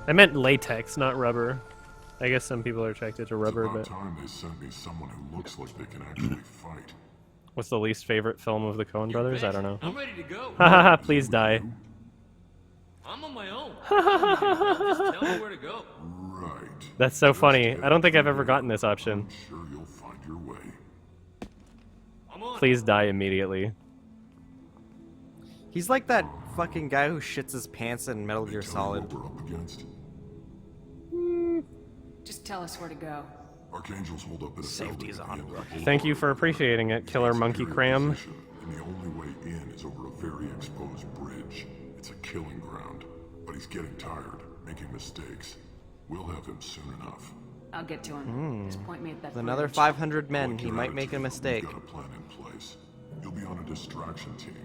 I meant latex, not rubber. I guess some people are attracted to rubber, It's about but... time they sent me someone who looks like they can actually fight. What's the least favorite film of the Coen brothers? I don't know. I'm ready to go. Hahaha, please die. I'm on my own. I don't need your help. Just tell me where to go. Right. That's so Just funny. head I don't think I've through ever there. gotten this option. I'm sure you'll find your way. I'm on. Please die immediately. He's like that fucking guy who shits his pants in Metal They Gear tell you Solid. what we're up against. Just tell us where to go. Archangels hold up at a Safety's building at on the end of the rookie. Thank you for boulevard. appreciating it, Killer Monkey Superior Cram. position, and the only way in is over a very exposed bridge. It's a killing ground, but he's getting tired, making mistakes. We'll have him soon enough. I'll get to him. Just point me at that With another bridge. 500 men, Like he your might make a attitude, mistake. We've got a plan in place. You'll be on a distraction team.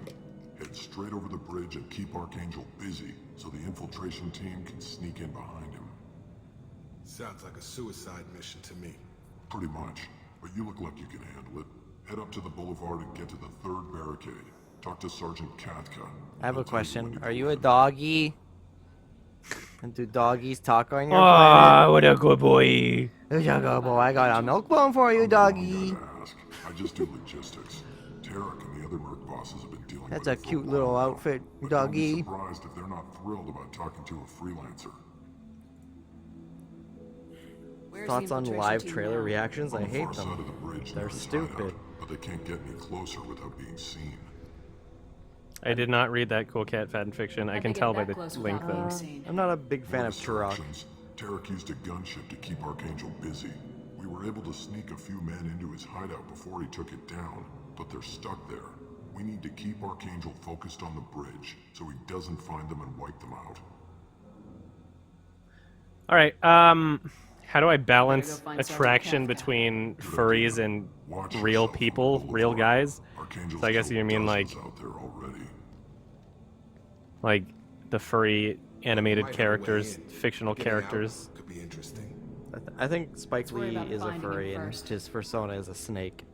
Head straight over the bridge and keep Archangel busy so the infiltration team can sneak in behind him. Sounds like a suicide mission to me. Pretty much, but you look like you can handle it. Head up to the boulevard and get to the third barricade. Talk to Sergeant Katka. I have He'll a tell you when question. to Are go you a in. doggy? And do doggies talk on your planet? what a good boy. Who's your good boy? I got a milk bone for you, I'm the wrong doggy. guy to ask. I just do logistics. Tarek and the other merc bosses have been dealing That's with a it for cute while little now, outfit, but don't be doggy. surprised if they're not thrilled about talking to a freelancer. Where's Thoughts the on infiltration live team trailer now? reactions? On I the hate far side of them. the bridge They're near his hideout, stupid. but they can't get any closer without being seen. I did not read that Cool Cat fan fiction. I How'd can they get tell by that the close link, without though. being seen? I'm not a big fan More of Turok. distractions. Tarek used a gunship to keep Archangel busy. We were able to sneak a few men into his hideout before he took it down, but they're stuck there. We need to keep Archangel focused on the bridge so he doesn't find them and wipe them out. All right. How do I balance Better go find Sergeant attraction Kafka. between furries and Watch real yourself on people, the real boulevard. guys? Archangel's So I guess killed you mean dozens like out there already. the furry animated Might have a way characters, in. fictional Getting out characters. could be interesting. I think Spike Let's worry Lee about is a finding him furry and first. his persona is a snake.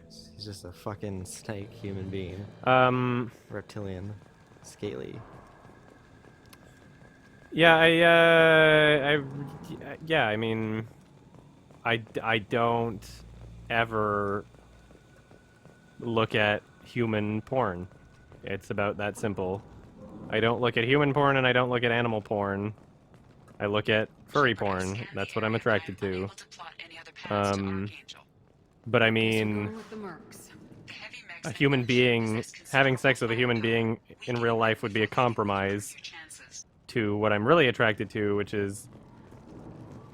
He's just a fucking snake human being. Reptilian. Scaly. Yeah, I mean, I don't ever look at human porn. It's about that simple. I don't look at human porn and I don't look at animal porn. I look at furry porn. That's what I'm attracted to. But I Guess we're mean, going with the mercs. a human being having sex with a human being in real life would be a compromise to what I'm really attracted to, which is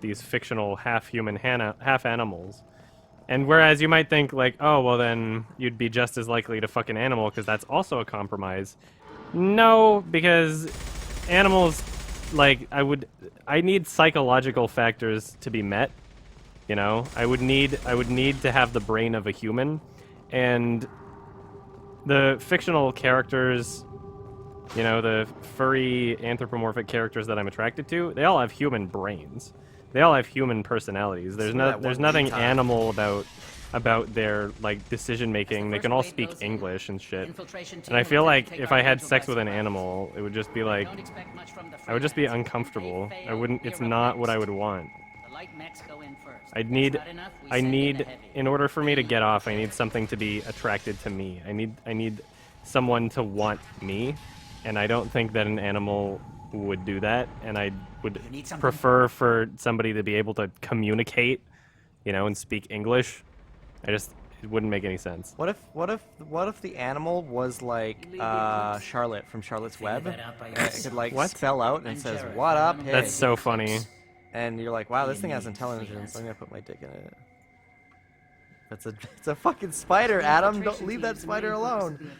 these fictional half-human, half-animals. And whereas you might think, like, oh, well then you'd be just as likely to fuck an animal because that's also a compromise. No, because animals, like, I need psychological factors to be met. You know, I would need to have the brain of a human, and the fictional characters, you know, the furry anthropomorphic characters that I'm attracted to, they all have human brains. They all have human personalities. There's nothing animal about their like decision making. They can all speak English and shit. And I feel like if I had sex with an animal, it would just be like I would just be uncomfortable. I wouldn't. It's not what I would want. I need, in order for me to get off, I need something to be attracted to me. I need someone to want me, and I don't think that an animal would do that, and I would prefer for somebody to be able to communicate, you know, and speak English. It wouldn't make any sense. What if the animal was like Charlotte from Charlotte's Web? And it could like spell out and it says, "What up, pig?" That's so funny. And you're like, wow, this thing has intelligence. I'm gonna put my dick in it. It's a fucking spider, Adam. Don't leave that spider alone.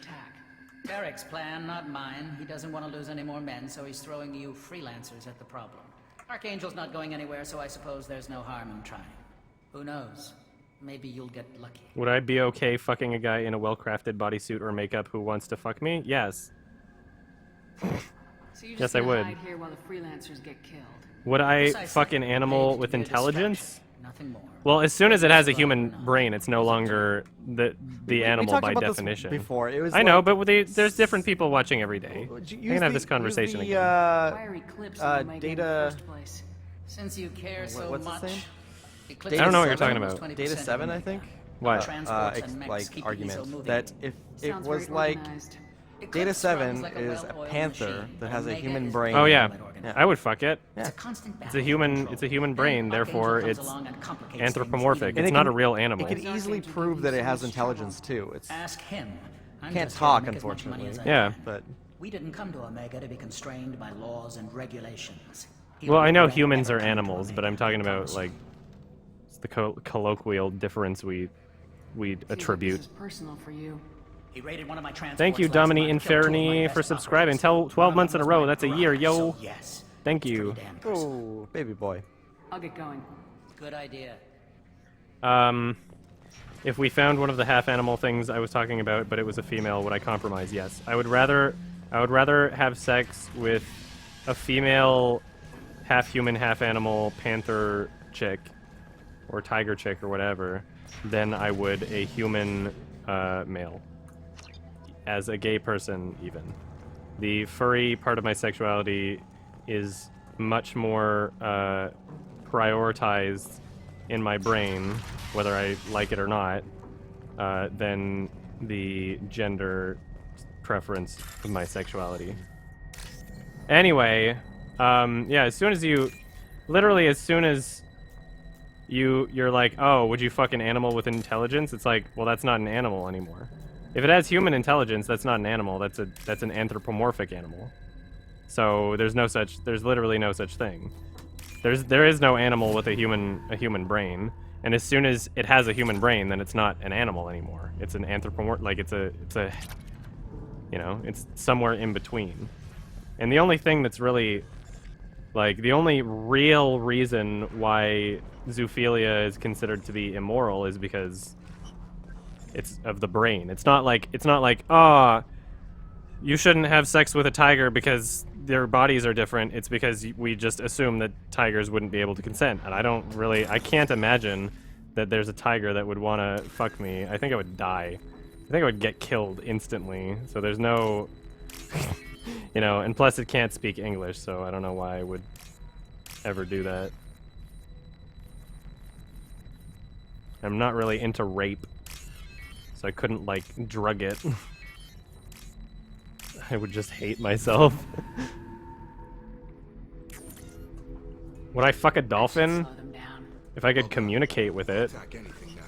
Tarek's plan, not mine. He doesn't want to lose any more men, so he's throwing you freelancers at the problem. Archangel's not going anywhere, so I suppose there's no harm in trying. Who knows? Maybe you'll get lucky. Would I be okay fucking a guy in a well-crafted bodysuit or makeup who wants to fuck me? Yes. So you're Yes, just I gonna would. hide here while the freelancers get killed. Would I Precisely. fuck an animal Paid to with be a intelligence? distraction. Nothing more. Well, as soon as it has a human brain, it's no longer the We animal talked by about definition. This before. It was I know, like, but there's different people watching every day. I can have this conversation use again. Why are Eclipse on Omega in the data. first place? Since you care so what's much. his name? Eclipse I don't know what you're is talking almost about. 20% Data of 7, I Omega. think. What? Transports and mechs Like keep argument Ezo moving. that if it Sounds was very like organized. Eclipse Data runs 7 like is a well-oiled panther machine, that has a Omega human is brain. Oh yeah, Yeah. I would fuck it. It's a constant It's a battle human. control. It's a human Then brain. Therefore, Archangel comes it's along and complicates anthropomorphic. things It's even not a more. real animal. It could easily prove that it has intelligence too. It's Ask him. I'm can't just here to talk, make as much money unfortunately. as I Yeah. can. But We didn't come to Omega to be constrained by laws and regulations. Well, I know We'll humans never are come to animals, but Omega, I'm talking I about promise like you. it's the colloquial difference we Feels like attribute. this is personal for you. He raided one of my Thank you, transports last Domini month, killed two of my Inferni, best for subscribing. operatives. Tell 12 One of months them in a was row. my That's a year, brother, yo. so yes, Thank it's you. pretty damn personal. oh, baby boy. I'll get going. Good idea. If we found one of the half animal things I was talking about, but it was a female, would I compromise? Yes. I would rather have sex with a female half human, half animal panther chick or tiger chick or whatever than I would a human male. As a gay person, even. The furry part of my sexuality is much more prioritized in my brain, whether I like it or not, than the gender preference of my sexuality. Anyway, yeah, as soon as you, literally as soon as you're like, oh, would you fuck an animal with intelligence? It's like, well, that's not an animal anymore. If it has human intelligence, that's not an animal. That's an anthropomorphic animal. So there's literally no such thing. There is no animal with a human brain. And as soon as it has a human brain, then it's not an animal anymore. It's an anthropomorphic, like it's a, you know, it's somewhere in between. And the only thing that's really, like, the only real reason why zoophilia is considered to be immoral is because it's of the brain. It's not like, ah, you shouldn't have sex with a tiger because their bodies are different. It's because we just assume that tigers wouldn't be able to consent. And I can't imagine that there's a tiger that would want to fuck me. I think I would die. I think I would get killed instantly. So there's no, you know, and plus it can't speak English, so I don't know why I would ever do that. I'm not really into rape, so I couldn't, like, drug it. I would just hate myself. Would I fuck a dolphin Slow them down. if I could communicate with it? Attack anything now,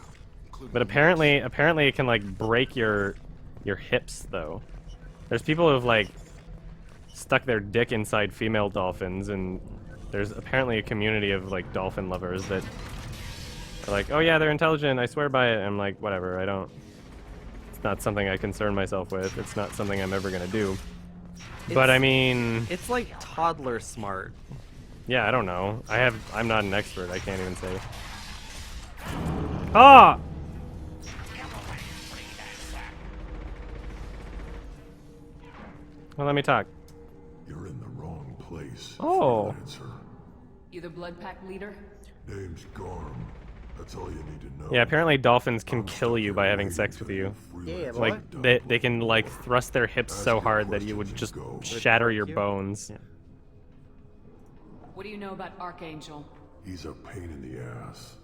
including But apparently it can, like, break your hips, though. There's people who've, like, stuck their dick inside female dolphins, and there's apparently a community of, like, dolphin lovers that are like, oh yeah, they're intelligent, I swear by it. And I'm like, whatever, it's not something I concern myself with. It's not something I'm ever gonna do. But I mean, It's like toddler smart. yeah, I don't know. I'm not an expert, I can't even say. Ah! Well, let me talk. You're in the wrong place. Oh. Freelancer. You the blood pack leader? Name's Garm. That's all you need to know. Yeah, apparently dolphins can kill you by having sex with you. Yeah, boy. Like, they can, like, thrust their hips so hard that you would just shatter your bones. Yeah. What do you know about Archangel? He's a pain in the ass.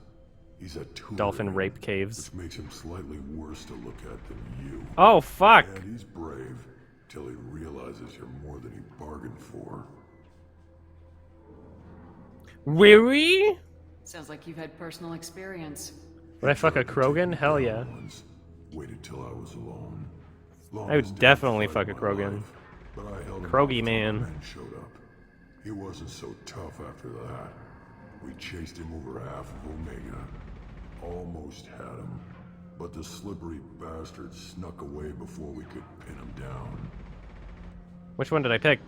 He's a tool. Dolphin rape caves. Which makes him slightly worse to look at than you. Oh, fuck! And he's brave till he realizes you're more than he bargained for. Weary? Sounds like you've had personal experience. Would I fuck a Krogan? Hell yeah. Once, waited till I was alone. I would definitely fuck a Krogan. But I held him Krogi off till man. men showed up. He wasn't so tough after that. We chased him over half of Omega. Almost had him. But the slippery bastard snuck away before we could pin him down. Which one did I pick?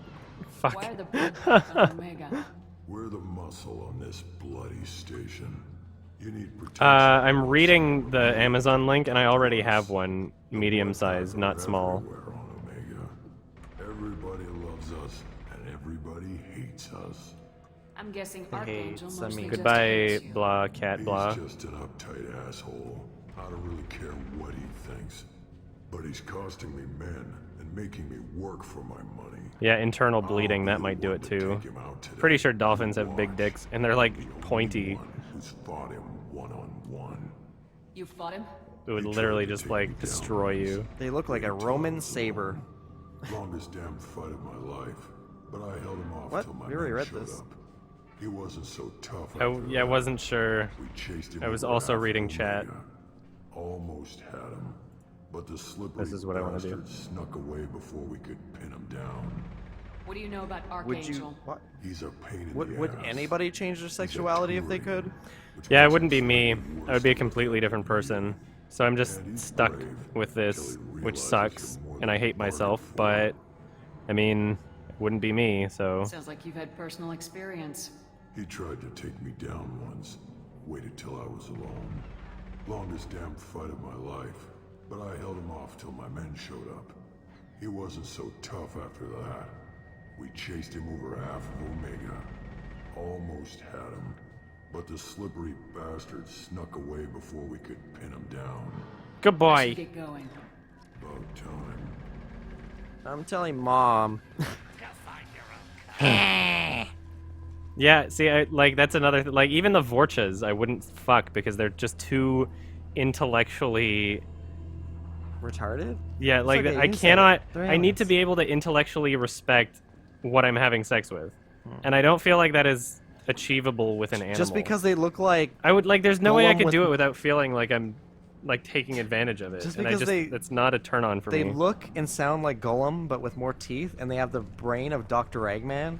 Fuck. Why are the blood packs on Omega? We're the muscle on this bloody station. You need protection. I'm reading the Amazon link, and I already have one, medium size, not small. Everywhere on Omega. Everybody loves us, and everybody hates us. I'm guessing Hey, Archangel Sammy. mostly just Goodbye, hates you. blah, cat, blah. He's just an uptight asshole. I don't really care what he thinks. But he's costing me men and making me work for my money. Yeah, internal I'll bleeding, be that the might do one it to too. take him out today. Pretty sure dolphins You have big watch. dicks, and they're like The only pointy. one who's fought him one-on-one. You fought him? It would He literally tried to just take like me down destroy once. you. They look like a Roman saber. Longest damn fight of my life. But I held him off What? till my We already men read showed this. up. He wasn't so tough. I, after yeah, I that. wasn't sure. We chased him I was over also half reading of chat. Omega. Almost had him. But the slippery This is what I wanna do. bastard snuck away before we could pin him down. What do you know about Would Archangel? you? What? He's a pain in Would, the would ass. anybody change their He's a sexuality if they Turing, could? which Yeah, it makes wouldn't him be me. slightly worse I would be a than completely different person. So I'm just And he's stuck brave with until this, he which realizes sucks, you're more and I than hate bargained myself, for. but I mean, it wouldn't be me, so. Sounds like you've had personal experience. He tried to take me down once. Waited till I was alone. Longest damn fight of my life. But I held him off till my men showed up. He wasn't so tough after that. We chased him over half of Omega. Almost had him. But the slippery bastard snuck away before we could pin him down. Good I boy. should get going. About time. I'm telling Mom. Yeah, see, like that's another like even the Vorchas I wouldn't fuck because they're just too intellectually. Retarded? Yeah, like okay, I you can say it. cannot. They're I need to aliens. be able to intellectually respect what I'm having sex with, and I don't feel like that is achievable with an animal. Just because they look like. I would like. There's no way I Golem could with- do it without feeling like I'm like taking advantage of it. Just and I because they- that's not a turn on for They me. look and sound like Golem, but with more teeth, and they have the brain of Dr. Eggman.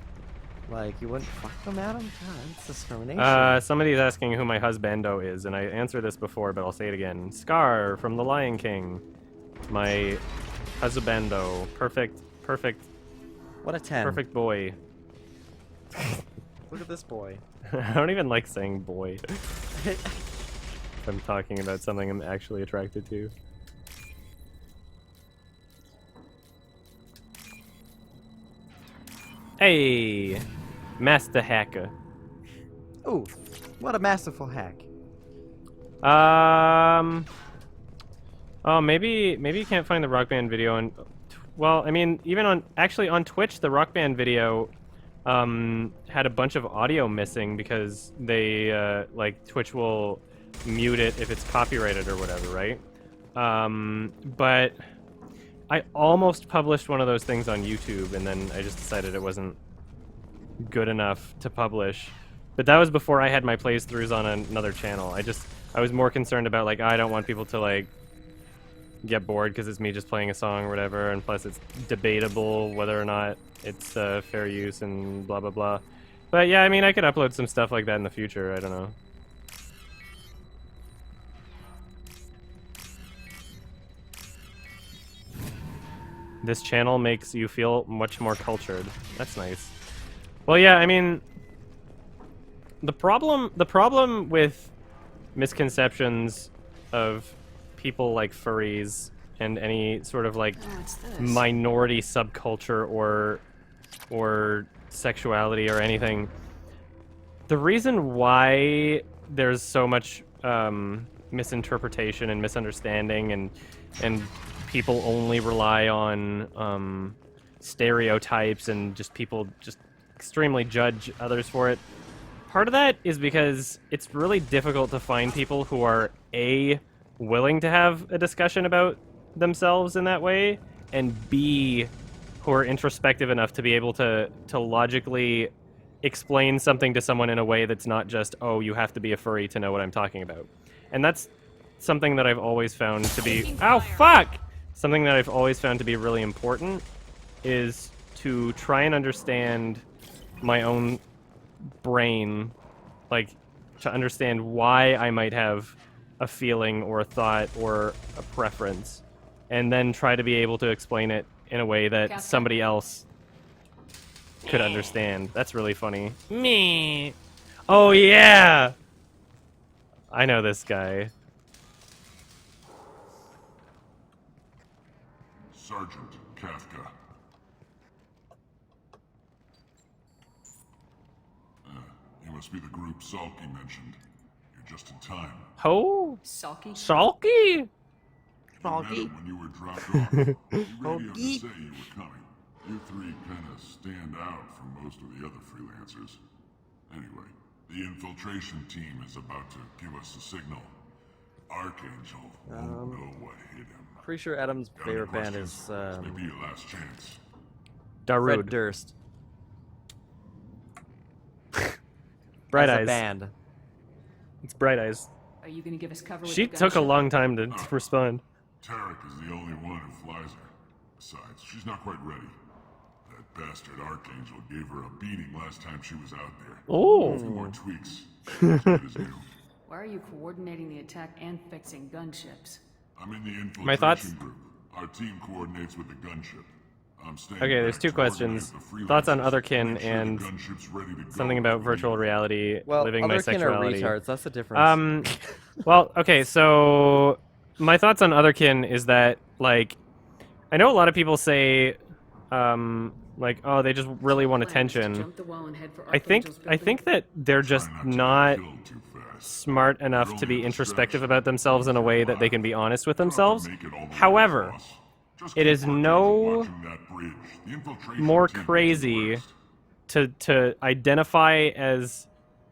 Like, you wouldn't fuck them, Adam? God, it's discrimination. Somebody's asking who my husbando is, and I answered this before, but I'll say it again. Scar from The Lion King. My husbando. Perfect What a 10. perfect boy. Look at this boy. I don't even like saying boy. If I'm talking about something I'm actually attracted to. Hey! Master Hacker. Ooh, what a masterful hack. Oh, maybe you can't find the Rock Band video on. Well, I mean, even on Twitch, the Rock Band video had a bunch of audio missing because they like Twitch will mute it if it's copyrighted or whatever, right? But I almost published one of those things on YouTube, and then I just decided it wasn't good enough to publish. But that was before I had my plays-throughs on another channel. I was more concerned about like I don't want people to like get bored because it's me just playing a song or whatever, and plus it's debatable whether or not it's fair use and blah blah blah. But yeah, I mean I could upload some stuff like that in the future. I don't know. This channel makes you feel much more cultured. That's nice. Well, yeah, I mean, the problem with misconceptions of people like furries and any sort of like What's this? minority subculture or sexuality or anything. The reason why there's so much misinterpretation and misunderstanding and people only rely on stereotypes and just people just extremely judge others for it. Part of that is because it's really difficult to find people who are A, willing to have a discussion about themselves in that way, and B, who are introspective enough to be able to logically explain something to someone in a way that's not just, oh, you have to be a furry to know what I'm talking about. And that's something that I've always found to be... Ow, fuck! Something that I've always found to be really important is to try and understand my own brain, like, to understand why I might have a feeling or a thought or a preference, and then try to be able to explain it in a way that Captain? somebody else could understand. That's really funny. Me. Oh, yeah! I know this guy. Sergeant Kafka. Must be the group Salky mentioned. You're just in time. Ho? Sulky? Salky? You met him when you were dropped off. He radioed to say you were coming. You three kinda stand out from most of the other freelancers. Anyway, the infiltration team is about to give us a signal. Archangel won't know what hit him. Pretty sure Adam's Got any favorite band questions? is This may be your last chance. Red Darude. Durst. Bright As a Eyes. band. It's Bright Eyes. Are you gonna give us cover with She the took a gunship? long time to respond. Tarek is the only one who flies her. Besides, she's not quite ready. That bastard Archangel gave her a beating last time she was out there. Oh. A few more tweaks. As good as new. Why are you coordinating the attack and fixing gunships? I'm in the infiltration My thoughts? group. Our team coordinates with the gunship. I'm staying Okay, there's back two to questions. organize the Thoughts on freelancers, Otherkin make sure the and gunship's ready to go something about if we virtual need it. reality, Well, living my other kin are sexuality. retards. That's the difference. Well, okay, so my thoughts on Otherkin is that, like, I know a lot of people say, like, oh, they just really want attention. Jump the wall and head for I think that they're just Try not to not get killed too fast. smart enough to be introspective about themselves in a way that they can be honest with themselves. Make it all the way However, across. Just it keep is Archangel no watching that bridge. The infiltration more team will do the crazy rest. to identify as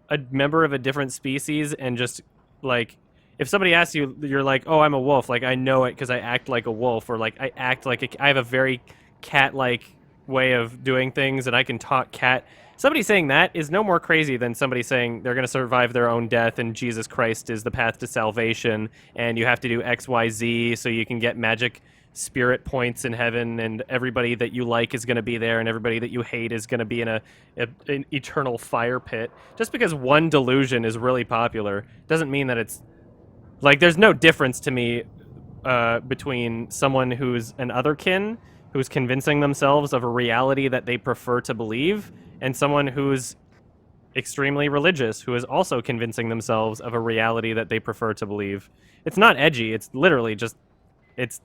a member of a different species and just, like, if somebody asks you, you're like, oh, I'm a wolf, like, I know it because I act like a wolf, or like I act like I have a very cat-like way of doing things and I can talk cat. Somebody saying that is no more crazy than somebody saying they're going to survive their own death and Jesus Christ is the path to salvation and you have to do XYZ so you can get magic spirit points in heaven and everybody that you like is going to be there and everybody that you hate is going to be in an eternal fire pit. Just because one delusion is really popular doesn't mean that it's, like, there's no difference to me between someone who's an otherkin, who's convincing themselves of a reality that they prefer to believe, and someone who's extremely religious, who is also convincing themselves of a reality that they prefer to believe. It's not edgy. It's literally just, it's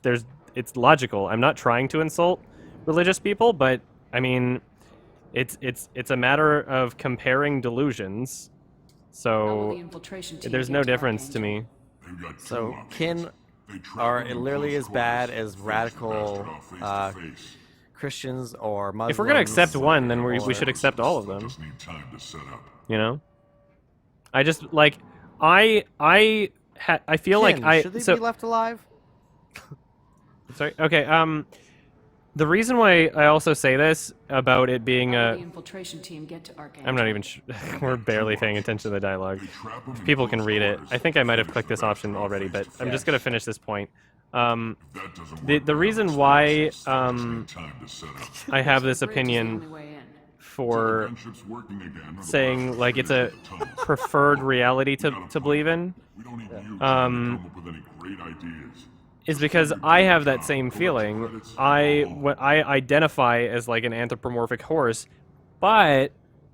logical. I'm not trying to insult religious people, but I mean, it's a matter of comparing delusions. How will So the infiltration team there's get no to difference to Archangel? me. They've got two So, options. kin They trap are him in literally close as bad quarters, as face the radical bastard off face to face. Christians or Muslims. If we're gonna accept one, then we or- should accept all of They them. just need time to set up. You know, I just like I feel like Kin, I should they so be left alive? sorry. Okay. The reason why I also say this about it being How will a the infiltration team get to Archangel? I'm not even we're barely paying attention to the dialogue. They trap him in People can close read it. quarters, I think I might have finish clicked the this option bastard off already, face but to I'm face. just gonna finish this point. If that doesn't The work, reason then why they just need time to set up. I have this The bridge is the opinion only way in. for The gunship's working again, or the saying bastard like it's a finishes the tunnels. preferred reality to believe in We don't need you to um, come up with any great ideas. is because I have that same feeling. I identify as like an anthropomorphic horse, but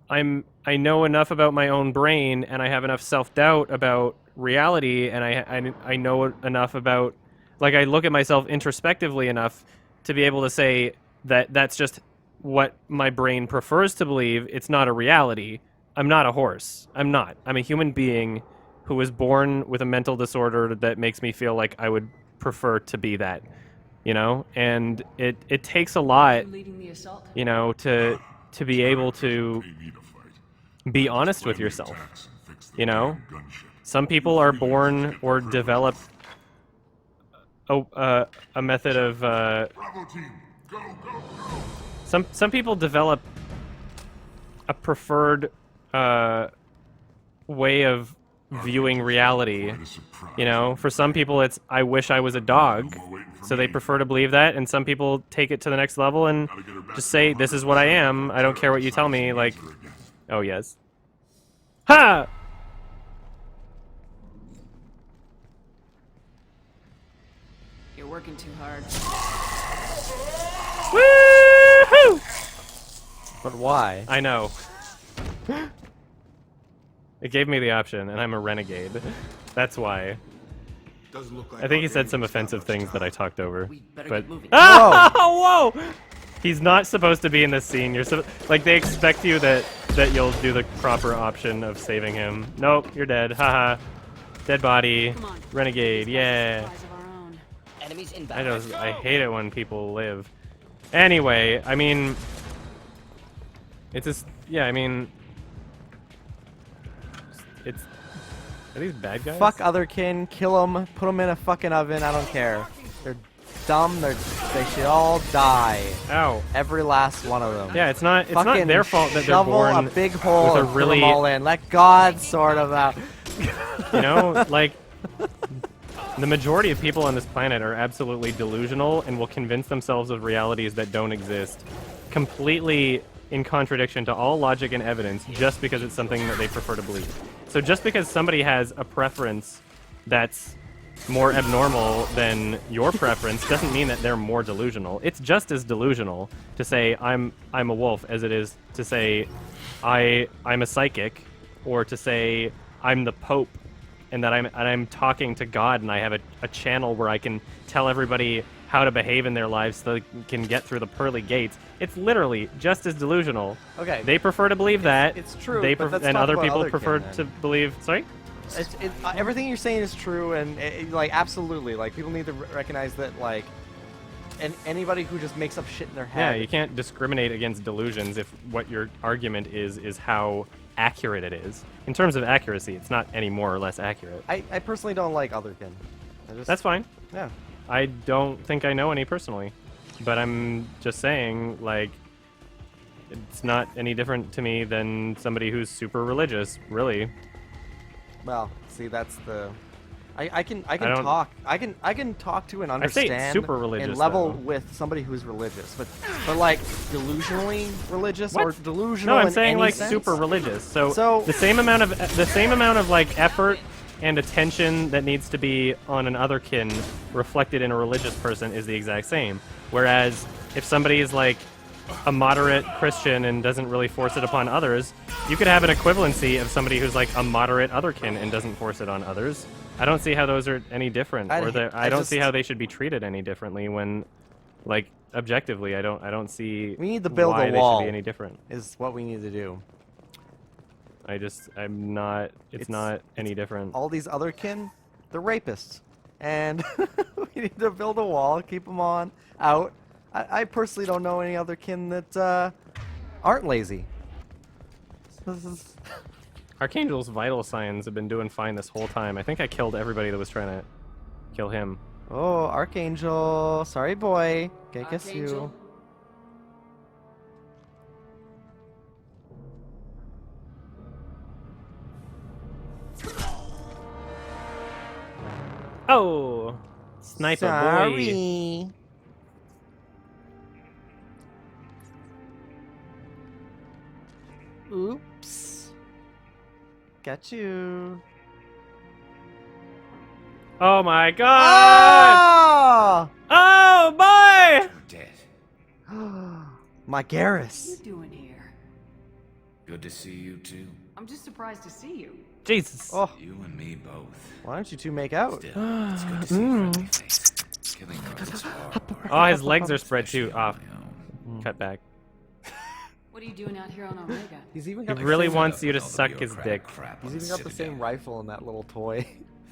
I know enough about my own brain and I have enough self-doubt about reality and I know enough about, like, I look at myself introspectively enough to be able to say that that's just what my brain prefers to believe. It's not a reality. I'm not a horse. I'm not. I'm a human being who was born with a mental disorder that makes me feel like I would prefer to be that, you know? And it takes a lot, You leading the assault? you know, to be able to Pay me to fight. be honest with Plan the yourself. attacks and fix the You know? damn gunship. Some people are Freelancers born get or the privilege. develop a method of Bravo team, go, go, go! some people develop a preferred way of viewing reality. Quite a surprise. You know, for some people it's I wish I was a dog, No more waiting for so they me. prefer to believe that, and some people take it to the next level and Gotta get her back just to say this is what I am. I don't care what you tell me. Like, Answer again. oh yes, ha! You're working too hard. Woo-hoo! But why? I know. It gave me the option, and I'm a renegade. That's why. Doesn't look like I think he said Archangel's some got offensive much things time. that I talked over. We'd better But get moving. ah, whoa! He's not supposed to be in this scene. You're like they expect you that that you'll do the proper option of saving him. Nope, you're dead. Haha. Dead body. Come on. Renegade. Yeah. Supplies of our own. Enemies inbound. I hate it when people live. Anyway, I mean, it's just, yeah, I mean, it's, are these bad guys? Fuck Otherkin, kill them, put them in a fucking oven, I don't care. They're dumb, they should all die. Ow. Every last one of them. Yeah, it's not Fucking their fault that they're shovel born a big hole with a and put really, them all in. Let God sort them out. you know, like, the majority of people on this planet are absolutely delusional and will convince themselves of realities that don't exist, completely in contradiction to all logic and evidence, just because it's something that they prefer to believe. So just because somebody has a preference that's more abnormal than your preference doesn't mean that they're more delusional. It's just as delusional to say I'm a wolf as it is to say I'm a psychic, or to say I'm the Pope and that I'm talking to God and I have a channel where I can tell everybody how to behave in their lives so they can get through the pearly gates. It's literally just as delusional. Okay. They prefer to believe that. It's true, They but let's and talk other about people Otherkin, prefer then. to believe. Sorry. Everything you're saying is true, and like absolutely, like people need to recognize that, like, and anybody who just makes up shit in their Yeah, head. you can't discriminate against delusions if what your argument is how accurate it is. In terms of accuracy, it's not any more or less accurate. I personally don't like Otherkin. That's fine. Yeah. I don't think I know any personally, but I'm just saying, like, it's not any different to me than somebody who's super religious, really. Well, see, that's the. I can I don't- talk. I can talk to and I say understand super religious, and level though. with somebody who's religious, but like delusionally religious or What? delusional. No, I'm in saying any like sense? super religious. So, So- the same amount of like effort and attention that needs to be on an otherkin reflected in a religious person is the exact same. Whereas if somebody is like a moderate Christian and doesn't really force it upon others, you could have an equivalency of somebody who's like a moderate otherkin and doesn't force it on others. I don't see how those are any different, I don't see just- how they should be treated any differently when, like, objectively, I don't see We need to build why a they wall. should be any different. Is what we need to do. I'm not. It's not any different. All these otherkin, they're rapists, and we need to build a wall, keep them on out. I personally don't know any otherkin that aren't lazy. This is. Archangel's vital signs have been doing fine this whole time. I think I killed everybody that was trying to kill him. Oh, Archangel. Sorry, boy. Can't kiss you. Archangel. Oh, sniper boy. Sorry. Oops. Got you. Oh my god! Ah! Oh boy! Dead. My What are Garrus. you doing here? Good to see you too. I'm just surprised to see you. Jesus. Oh, You and me both. why don't you two make out? Still, it's good to see friendly face. Killing her is hard work. Oh, his legs are spread too. Especially on Off. my own. Cut back. What are you doing out here on Omega? He's even He got the really same, wants you to All the suck his bureaucratic dick. crap He's on even got the Citadel. same rifle in that little toy.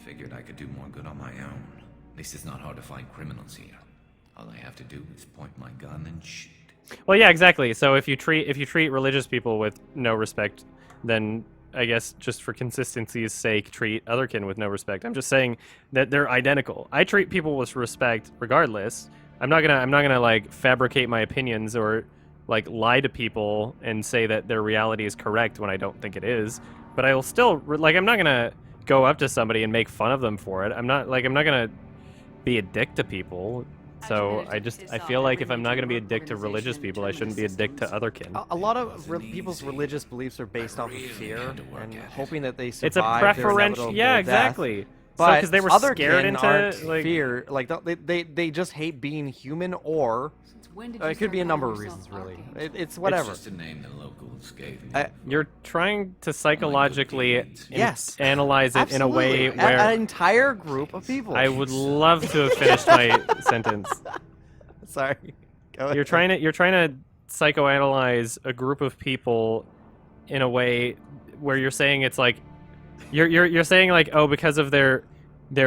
Figured I could do more good on my own. At least it's not hard to find criminals here. All I have to do is point my gun and shoot. Well, yeah, exactly. So if you treat religious people with no respect, then I guess just for consistency's sake, treat otherkin with no respect. I'm just saying that they're identical. I treat people with respect regardless. I'm not gonna like fabricate my opinions or like lie to people and say that their reality is correct when I don't think it is. But I will still like I'm not gonna go up to somebody and make fun of them for it. I'm not gonna be a dick to people. So I feel like if I'm not gonna be a dick to religious people, I shouldn't be a dick to otherkin. A lot of people's religious beliefs are based off of fear and hoping that they survive. It's a their preferential, inevitable yeah, death. exactly. But because they were other scared kin into aren't like fear. Like they just hate being human, or Since when did it you could be a start number of calling reasons, yourself really. Archangel? It's whatever. It's just a name the locals gave me. you're trying to psychologically Yes. analyze it in a way Absolutely. where An entire group of people. I would love to have finished my sentence. Sorry. Go You're ahead. trying to psychoanalyze a group of people in a way where you're saying it's like you're saying like, oh, because of their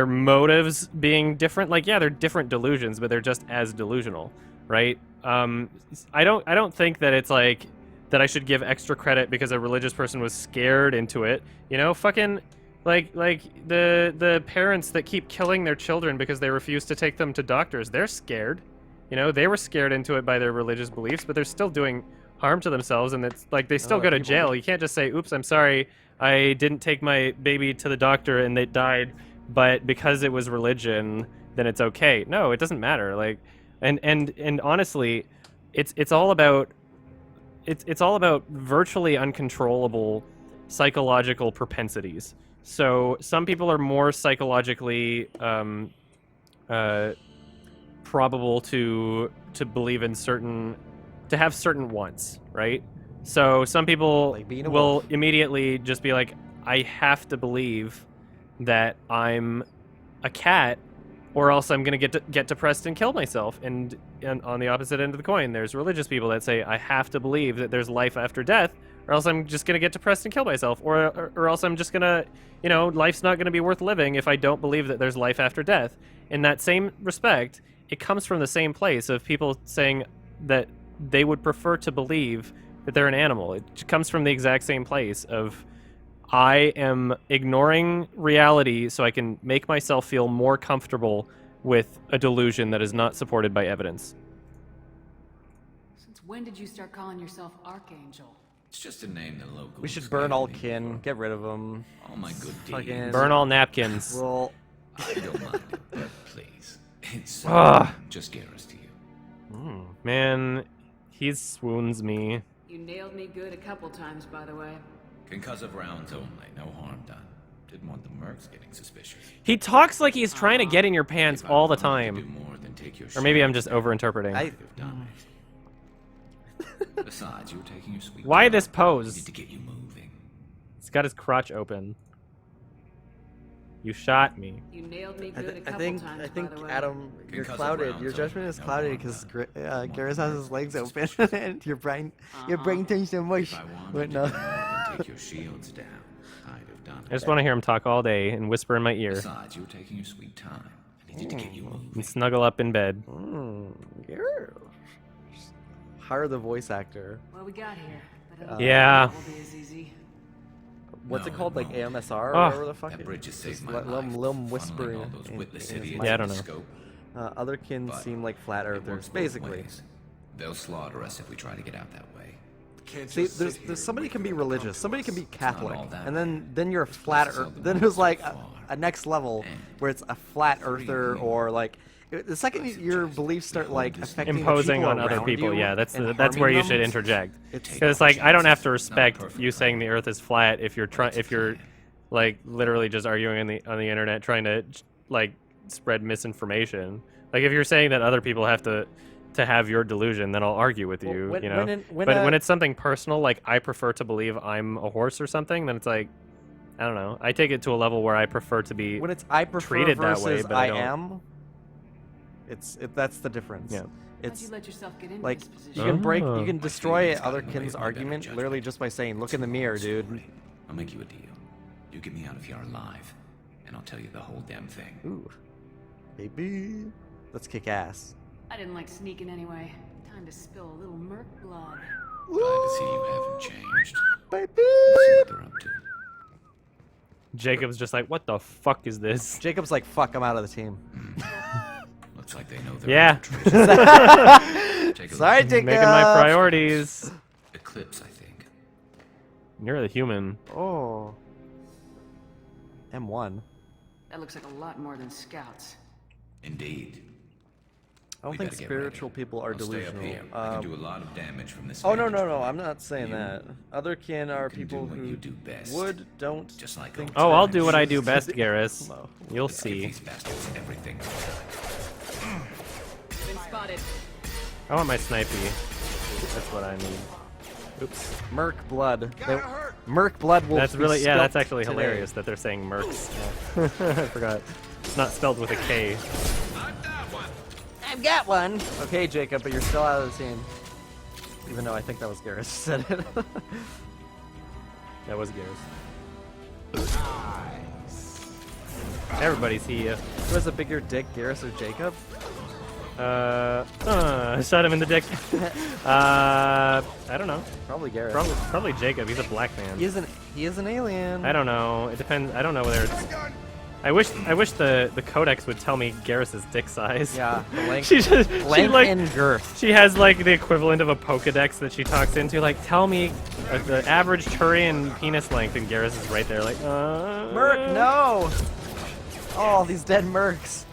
motives being different. Like, yeah, they're different delusions, but they're just as delusional, right? I don't think that it's like that I should give extra credit because a religious person was scared into it. You know, fucking like the parents that keep killing their children because they refuse to take them to doctors. They're scared. You know, they were scared into it by their religious beliefs, but they're still doing harm to themselves, and it's like they still go to jail. You can't just say, "Oops, I'm sorry, I didn't take my baby to the doctor and they died," but because it was religion, then it's okay. No, it doesn't matter. Like, and honestly, it's all about virtually uncontrollable psychological propensities. So some people are more psychologically probable to believe in to have certain wants, right? So some people Like being a will wolf. immediately just be like, I have to believe that I'm a cat, or else I'm gonna get depressed and kill myself. And on the opposite end of the coin, there's religious people that say, I have to believe that there's life after death, or else I'm just gonna get depressed and kill myself, or else I'm just gonna, you know, life's not gonna be worth living if I don't believe that there's life after death. In that same respect, it comes from the same place of people saying that they would prefer to believe that they're an animal. It comes from the exact same place of, I am ignoring reality so I can make myself feel more comfortable with a delusion that is not supported by evidence. Since when did you start calling yourself Archangel? It's just a name the locals. We should burn gave all me kin, for get rid of them. all my good Fucking- deeds. Burn all napkins. Well, I don't mind it, but please. It's Ugh. just Garrus to you. Man, he swoons me. You nailed me good a couple times, by the way. Concussive rounds only, no harm done. Didn't want the mercs getting suspicious. He talks like he's trying to get in your pants If I all the wanted to do time. more than take your Or maybe I'm share, just overinterpreting. I- I'd have done it. Besides, you were taking your sweet Why time. this pose? Needed to get you moving. He's got his crotch open. You shot me. You nailed me I, good a th- couple I think, times, I think by the way. Adam, you're Concussive clouded. rounds Your judgment only, is no clouded harm because done. Garrus has his legs open and your brain turns to mush. If I wanted But to no. do more than take your shields down, I'd have done I just it. want to hear him talk all day and whisper in my ear Besides, you were taking your sweet time. I needed to get you moving. and snuggle up in bed. Garrus. Hire the voice actor. What we got here? But I don't Yeah. think it will be as easy. What's No, it called? it Like won't. AMSR or Oh. whatever the fuck? That bridge has Just saved my let life. them whisper funneling all in- those in witless his idiots mic. Yeah, I into don't know. scope. Otherkin But seem like flat it earthers, works both basically. ways. They'll slaughter us if we try to get out that way. See, there's somebody can be religious, somebody can be Catholic, all that and then you're a flat places earth. out the Then world it's like so far. a next level And where it's a flat free earther will. or like the second your suggest beliefs start we like hold this affecting the Imposing people on other around people, you yeah, that's and that's where harming you them, should interject. It's Because it's like I don't have to It's not respect perfect, you saying the Earth is flat if you're trying if you're like literally just arguing on the internet trying to like spread misinformation. Like if you're saying that other people have to have your delusion, then I'll argue with Well, you. when- You know, when but a- when it's something personal, like I prefer to believe I'm a horse or something, then it's like I don't know. I take it to a level where I prefer to be. when it's I prefer treated that versus way, but I I don't- am. That's the difference. Yeah. How'd It's you let yourself get into like this you position? can break, Oh. you can My destroy feelings got in the way Otherkin's of my better argument judgment. literally just by saying, "Look in the mirror, dude." Sorry. I'll make you a deal. You get me out if you're alive, and I'll tell you the whole damn thing. Ooh, baby, let's kick ass. I didn't like sneaking anyway. Time to spill a little merc blood. Glad to see you haven't changed. Baby. Let's see what they're up to. Jacob's just like, what the fuck is this? Jacob's like, "Fuck, I'm out of the team." Looks like they know their Yeah. infiltration. Take a Sorry, look. Jacob. Making my priorities. Eclipse, I think. You're the human. Oh. M1. That looks like a lot more than scouts. Indeed. I don't We think better get spiritual ready. people are I'll stay up delusional. here. I can do a lot of damage from this. Oh no, vantage no, no! point. I'm not saying You that. Otherkin are can do people what who you do best. would, don't. Just like think old Oh, I'll times. do what I do best, Garrus. No. You'll Let's give see. these bastards everything. Been spotted. I want my snipey. That's what I need. Oops. Merc blood. Merc blood will. That's be really, yeah, that's spilt actually today. hilarious that they're saying mercs. Yeah. I forgot. It's not spelled with a K. I've got one. Okay, Jacob, but you're still out of the team. Even though I think that was Garrus who said it. That was Garrus. Everybody's here. Who has a bigger dick, Garrus or Jacob? Shot him in the dick. I don't know. Probably Garrus. Probably Jacob. He's a black man. He is an alien. I don't know. It depends. I don't know whether it's. I wish the codex would tell me Garrus's dick size. Yeah, the length, she length like, and girth. She has like the equivalent of a Pokedex that she talks into. Like, tell me the average Turian penis length, and Garrus is right there. Like, Merc, no! Oh, these dead mercs.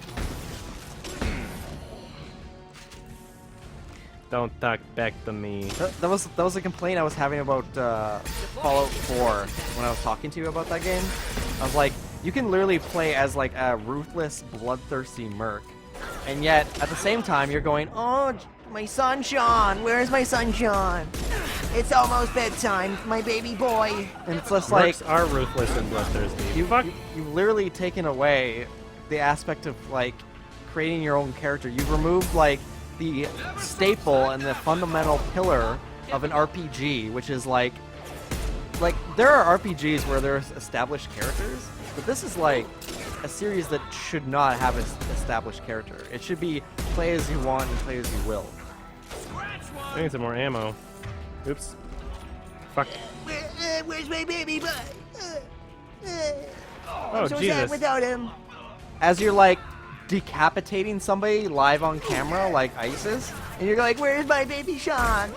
Don't talk back to me. That was a complaint I was having about Fallout 4 when I was talking to you about that game. I was like, you can literally play as like a ruthless, bloodthirsty merc, and yet at the same time you're going, oh, my son Sean, where's my son Sean? It's almost bedtime, my baby boy. And it's just like Mercs are ruthless and bloodthirsty. you've literally taken away the aspect of like creating your own character. You've removed like the staple and the fundamental pillar of an RPG, which is like there are RPGs where there's established characters, but this is like a series that should not have an established character. It should be play as you want and play as you will. I need some more ammo. Oops. Fuck. Where's my baby boy? Oh, so Jesus. sad without him. As you're like decapitating somebody live on camera like ISIS, And you're like, where's my baby Sean?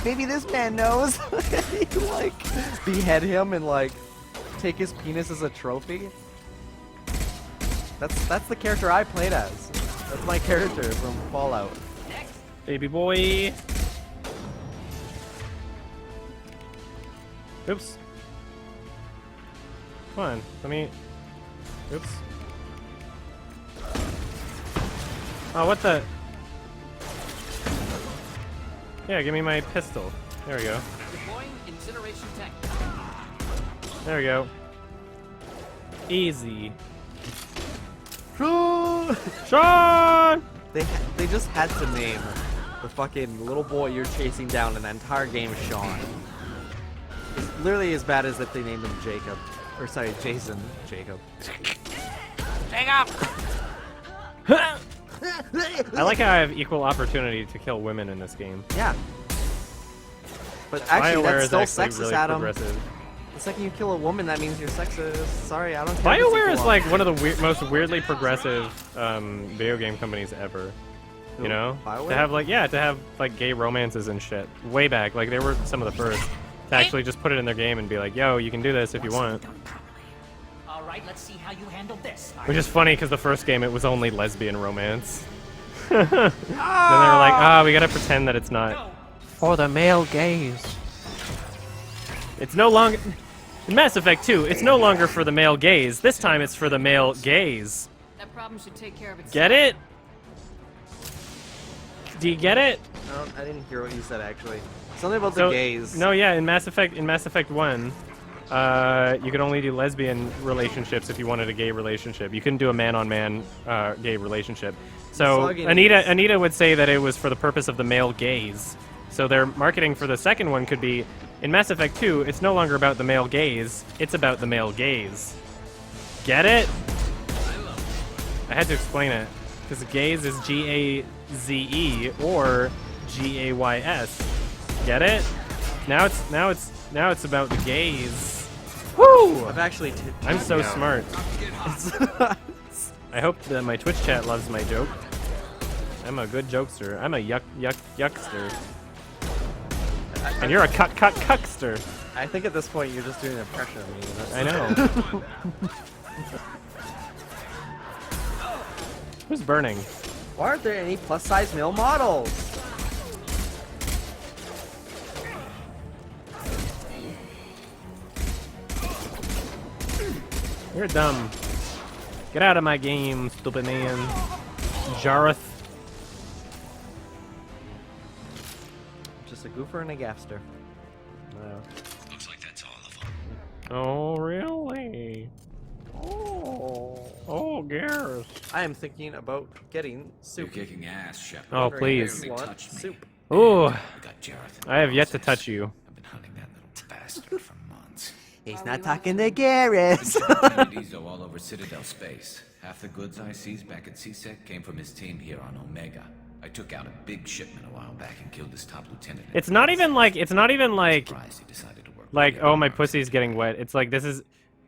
maybe this man knows. You like behead him and like take his penis as a trophy. That's the character I played as. That's my character from Fallout. Baby boy. Oops. Come on, let me. Oops. Oh, what the? Yeah, give me my pistol. There we go. Deploying incineration tank. There we go. Easy. Sean! Sean! They just had to name the fucking little boy you're chasing down in the entire game Sean. It's literally as bad as if they named him Jacob. Or sorry, Jason. Jacob. I like how I have equal opportunity to kill women in this game. Yeah. But actually, BioWare that's is still actually sexist, really Adam. progressive. The second you kill a woman, that means you're sexist. Sorry, I don't care. if it's BioWare is equal like one of the most weirdly progressive video game companies ever. You know? BioWare? To have like gay romances and shit. Way back. Like they were some of the first to actually just put it in their game and be like, yo, you can do this if you want. All right, let's see how you handle this. Which is funny because the first game it was only lesbian romance. Then they were like, we gotta pretend that it's not. For the male gaze. It's no longer. In Mass Effect 2, it's no longer for the male gaze. This time it's for the male gaze. That problem should take care of itself. Get it? Do you get it? No, I didn't hear what you said actually. Something about So- the gaze. No, yeah, in Mass Effect 1, you could only do lesbian relationships if you wanted a gay relationship. You couldn't do a man-on-man gay relationship. So Misogynist. Anita would say that it was for the purpose of the male gaze. So their marketing for the second one could be, in Mass Effect 2, it's no longer about the male gaze, it's about the male gaze. Get it? I had to explain it, because gaze is G-A-Z-E or G-A-Y-S. Get it? Now it's about the gaze. Woo! I've actually. I'm so smart. I hope that my Twitch chat loves my joke. I'm a good jokester. I'm a yuckster. And you're a cuckster. I think at this point you're just doing an impression of me. That's I know. Who's burning? Why aren't there any plus-size male models? You're dumb. Get out of my game, stupid man. Jareth. Just a goofer and a gaffster. Looks like that's all of them. Oh, really? Oh, Garrus. I am thinking about getting You're soup. kicking ass, Shepard. Oh, Wondering please. if you want Touched me. soup. Ooh, I got Jareth in I have yet to process. touch you. I've been hunting that little bastard for months. He's Why not were you talking to after Garrus. Ezo all over Citadel space. Half the goods I seized back at CSEC came from his team here on Omega. I took out a big shipment a while back and killed his top lieutenant. It's not even like Surprised he decided to work like, with oh, my Garrus. pussy's getting wet. It's like, this is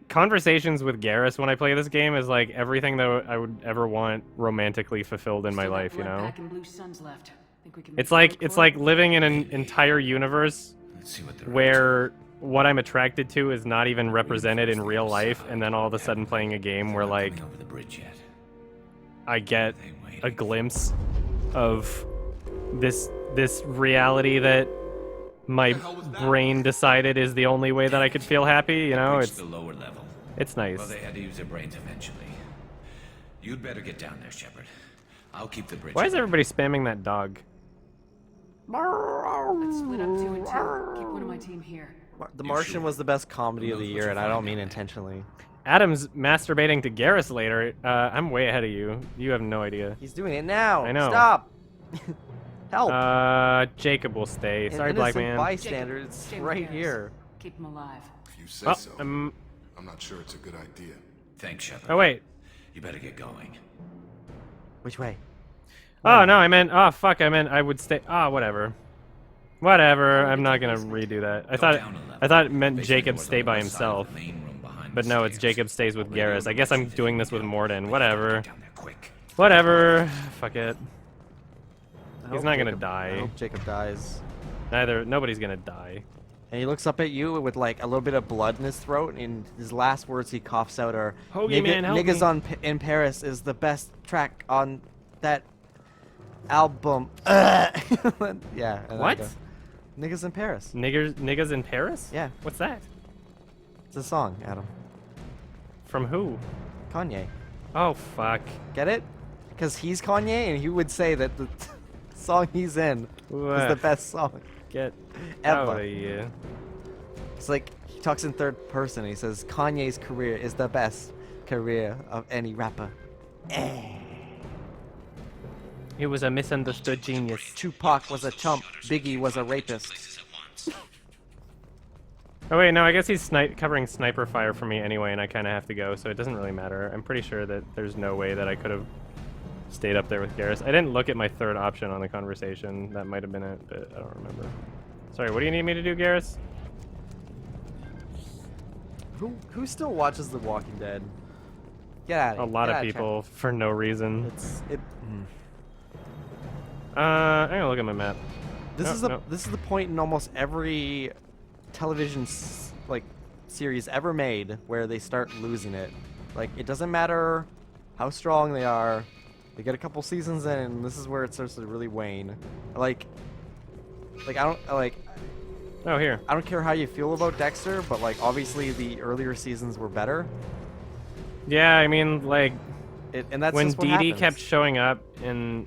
conversations with Garrus when I play this game is like everything that I would ever want romantically fulfilled in my Still got life, you blood know? pack and blue suns left. Think we can It's make it like it's work? like living in an entire universe Let's see what they're where what I'm attracted to is not even represented in real life, and then all of a sudden playing a game where like coming over the bridge yet. I get a glimpse of this reality that my brain decided is the only way that I could feel happy, you know? Reached It's the lower level. it's nice. Well, they had to use their brains eventually. You'd better get down there, Shepard. I'll keep the bridge. Why is open. everybody spamming that dog? Let's split up 2 and 2. Keep one of my team here. The Martian was the best comedy of the year, and I don't mean intentionally. Adam's masturbating to Garrus later. I'm way ahead of you. You have no idea. He's doing it now. I know. Stop. Help. Jacob will stay. An Sorry, Black innocent Man. bystander. It's Stay with right Garrus. here. Keep him alive. If you say Oh, so. I'm not sure it's a good idea. Thanks, Shepard. oh wait. You better get going. Which way? Oh no, I meant. Oh fuck, I meant I would stay. Ah, whatever. Whatever. I'm not gonna redo that. Go down a level. I thought it meant Basement Jacob door's on stay the by left side of himself. the main room behind But the no, it's stairs. Jacob stays with Radio Garrus. I guess I'm doing this with Morden. But Whatever. get down there quick. Whatever. Fuck it. I He's hope not gonna Jacob- die. I hope Jacob dies. Nobody's gonna die. And he looks up at you with like a little bit of blood in his throat, and his last words he coughs out are, Hoagie man, help Niggas me." in Paris is the best track on that album." Yeah. and I What? go, Niggas in Paris. Niggas in Paris? Yeah. What's that? It's a song, Adam. From who? Kanye. Oh fuck. Get it? Because he's Kanye, and he would say that the song he's in is the Ugh. best song Get ever. out of here. It's like he talks in third person. And he says Kanye's career is the best career of any rapper. He was a misunderstood genius. Tupac was a chump. Biggie was a rapist. Oh wait, no, I guess he's covering sniper fire for me anyway, and I kind of have to go, so it doesn't really matter. I'm pretty sure that there's no way that I could have stayed up there with Garrus. I didn't look at my third option on the conversation. That might have been it, but I don't remember. Sorry, what do you need me to do, Garrus? Who still watches The Walking Dead? Get out of A here. lot Get of outta people for no reason. It. I'm gonna look at my map. This No, is the no. this is the point in almost every television like series ever made where they start losing it. Like it doesn't matter how strong they are. They get a couple seasons in, and this is where it starts to really wane. Like I don't care how you feel about Dexter, but like obviously the earlier seasons were better. Yeah, I mean, like, And that's when just what Dee Dee happens. kept showing up and,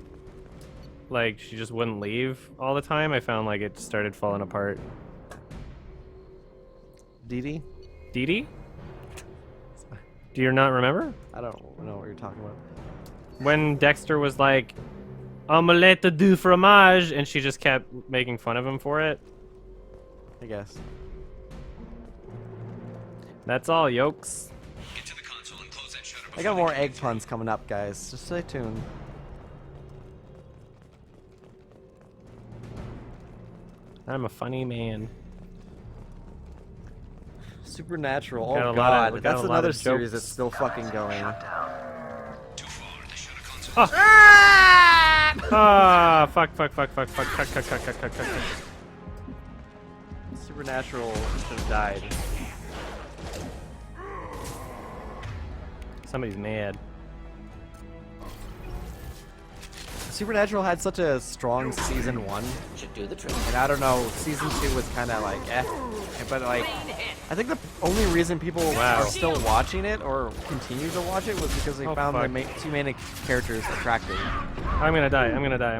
like, she just wouldn't leave all the time, I found, like, it started falling apart. Dee Dee? Dee Dee? Do you not remember? I don't know what you're talking about. When Dexter was like, omelette du fromage, and she just kept making fun of him for it? I guess. That's all, yokes. Get to the console and close that shutter. I got more egg puns coming up, guys. Just stay tuned. I'm a funny man. Supernatural. Got a Oh lot god, of- got that's a lot another of series jokes. that's still fucking going. Ah, fuck. Supernatural should have died. Somebody's mad. Supernatural had such a strong season 1, Should do the trick. and I don't know, season 2 was kind of like eh. But like, I think the only reason people are still watching it or continue to watch it was because they Oh, found the fuck. two main characters attractive. I'm gonna die. I'm gonna die.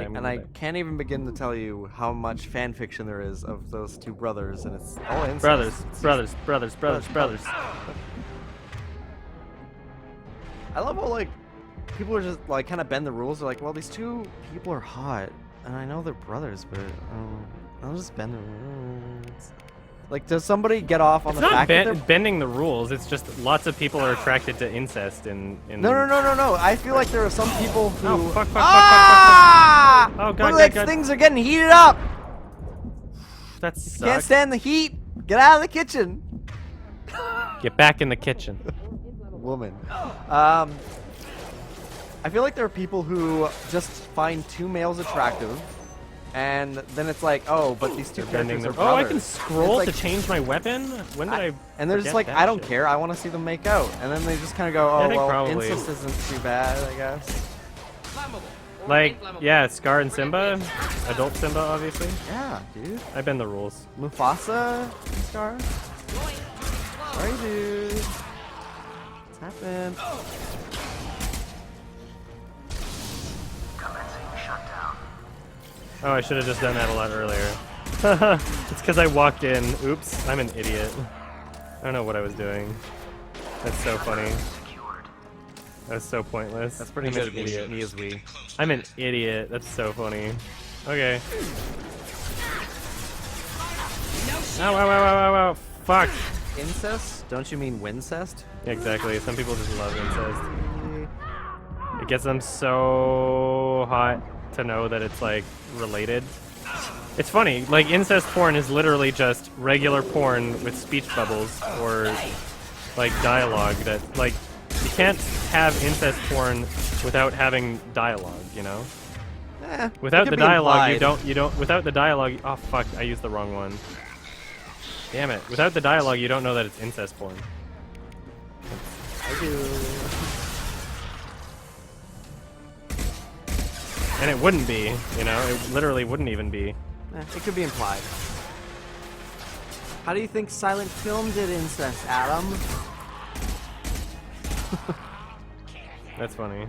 And I can't even begin to tell you how much fan fiction there is of those two brothers, and it's all incest. Brothers. I love how like people are just like kind of bend the rules. They're like, well, these two people are hot, and I know they're brothers, but I'll just bend the rules. Like, does somebody get off on It's the not fact that they're... bending the rules. It's just lots of people are attracted to incest in. No. I feel like there are some people who... Oh, fuck. Ah! Oh, Look God, like God. things are getting heated up. That Can't sucks. stand the heat. Get out of the kitchen. Get back in the kitchen. Woman. I feel like there are people who just find two males attractive, and then it's like, oh, but these two Bending characters the. are Oh, brothers. I can scroll It's like, to change my weapon. When did I? and they're just forget like, that I don't shit? care. I want to see them make out, and then they just kind of go, Yeah, I oh think well, probably. incest isn't too bad, I guess. Like, yeah, Scar and Simba, adult Simba, obviously. Yeah, dude. I bend the rules. Mufasa, and Scar. Sorry, dude. What's happened? Oh, I should have just done that a lot earlier. It's because I walked in. Oops, I'm an idiot. I don't know what I was doing. That's so funny. That was so pointless. That's pretty I'm good. an idiot. Me as we. I'm an idiot. That's so funny. Okay. Ow. Fuck. Incest? Don't you mean wincest? Exactly. Some people just love incest. It gets them so hot to know that it's like related. It's funny, like incest porn is literally just regular porn with speech bubbles or like dialogue that like you can't have incest porn without having dialogue, you know? Without the dialogue you don't without the dialogue oh fuck, I used the wrong one. Damn it. Without the dialogue you don't know that it's incest porn. I do. And it wouldn't be, you know, it literally wouldn't even be. It could be implied. How do you think silent film did incest, Adam? That's funny.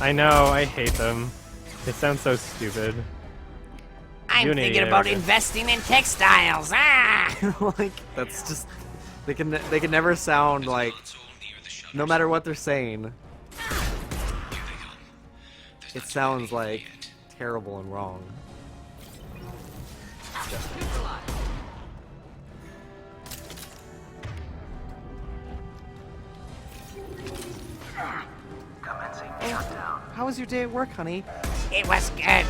I know, I hate them. It sounds so stupid. I'm Uni, thinking yeah, about okay. investing in textiles. Ah! Like, that's just... They can never sound like... No matter what they're saying, it sounds like terrible and wrong. How was your day at work, honey? It was good.